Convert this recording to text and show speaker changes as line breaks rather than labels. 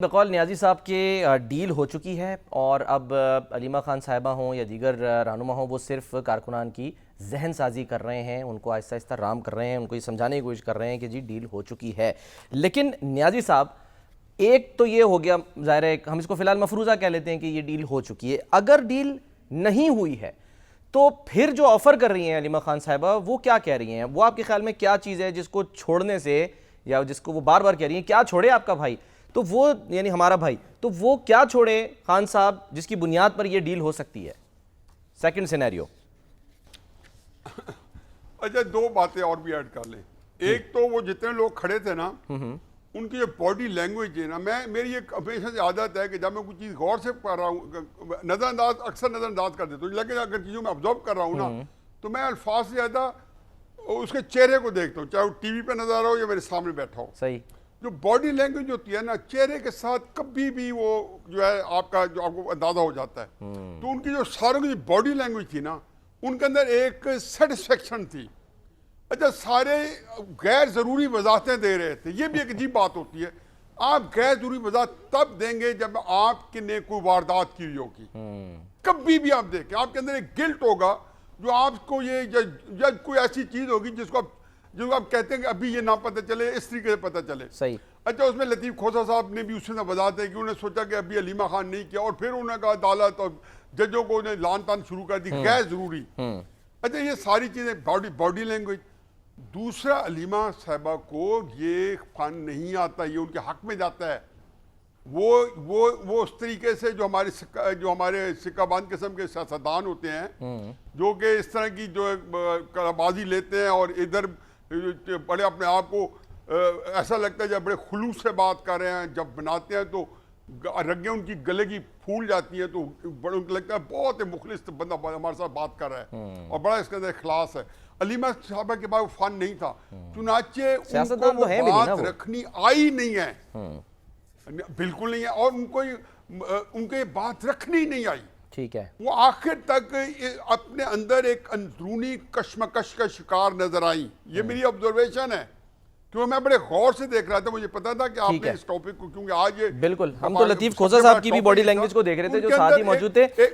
बकौल नियाज़ी साहब के डील हो चुकी है और अब अलीमा खान साहिबा हों या दीगर रहनुमा हों, वो सिर्फ कारकुनान की जहन साजी कर रहे हैं, उनको आहिस्ता आहिस्ता राम कर रहे हैं, उनको ये समझाने की कोशिश कर रहे हैं कि जी डील हो चुकी है। लेकिन नियाज़ी साहब, एक तो ये हो गया, ज़ाहिर है हम इसको फ़िलहाल मफरूज़ा कह लेते हैं कि ये डील हो चुकी है। अगर डील नहीं हुई है तो फिर जो ऑफ़र कर रही हैं अलीमा खान साहिबा, वो क्या कह रही हैं? वो आपके ख्याल में क्या चीज़ है जिसको छोड़ने से, या जिसको वो बार बार कह रही हैं क्या छोड़े आपका भाई, तो वो यानी हमारा भाई, तो वो क्या छोड़े खान साहब जिसकी बुनियाद पर ये डील हो सकती है? Second scenario.
अच्छा, दो बातें और भी ऐड कर लें। एक तो वो जितने लोग खड़े थे ना, उनकी जो बॉडी लैंग्वेज है ना, मेरी एक हमेशा से आदत है कि जब मैं कोई चीज़ गौर से कर रहा हूँ, अक्सर नज़रअंदाज कर देता हूँ, लेकिन अगर चीज़ों में ऑब्जर्व कर रहा हूँ ना, तो मैं अल्फाज से ज़्यादा उसके चेहरे को देखता हूँ, चाहे वो टीवी पे नजर हो या मेरे सामने बैठा हो।
सही।
जो बॉडी लैंग्वेज होती है ना, चेहरे के साथ कभी भी वो जो है आपको अंदाजा हो जाता है। तो उनकी जो सारों की बॉडी लैंग्वेज थी ना, उनके अंदर एक सेटिस्फेक्शन थी। अच्छा, सारे गैर जरूरी वजाहतें दे रहे थे। ये भी एक अजीब बात होती है, आप गैर जरूरी वजाहत तब देंगे जब आपने कोई वारदात की होगी। कभी भी आप देखें, आपके अंदर एक गिल्ट होगा जो आपको ये या कोई ऐसी चीज होगी जिसको आप कहते हैं कि अभी ये ना पता चले, इस तरीके से पता चले।
सही।
अच्छा, उसमें लतीफ़ खोसा साहब ने भी उससे वजाहत है कि उन्होंने सोचा कि अभी अलीमा खान नहीं किया, और फिर उन्होंने कहा अदालत और जजों को उन्हें लान तान शुरू कर दी, गैर जरूरी। अच्छा, ये सारी चीजें बॉडी लैंग्वेज। दूसरा, अलीमा साहिबा को ये फन नहीं आता, ये उनके हक में जाता है। वो उस तरीके से जो हमारे सिक्काबाज किस्म के सियासतदान होते हैं, जो कि इस तरह की जो कराबाजी लेते हैं और इधर बड़े अपने आप को ऐसा लगता है जब बड़े खुलूस से बात कर रहे हैं, जब बनाते हैं तो रगें उनकी गले की फूल जाती है, तो बड़ा उनको लगता है बहुत ही मुखलिस बंदा हमारे साथ बात कर रहा है और बड़ा इसके अंदर इखलास है। अलीमा साहबा के बाद वो फन नहीं था, चुनाचे उनको वो बात रखनी आई नहीं है, बिल्कुल नहीं है, और उनको बात रखनी नहीं आई।
ठीक है।
वो आखिर तक अपने अंदर एक अंदरूनी कश्मकश का शिकार नजर आई। ये मेरी ऑब्जर्वेशन है, क्योंकि मैं बड़े गौर से देख रहा था, मुझे पता था कि आपने इस टॉपिक को, क्योंकि आज ये
बिल्कुल, हम तो लतीफ़ खोसा साहब की भी बॉडी लैंग्वेज को देख रहे थे जो साथ ही मौजूद थे।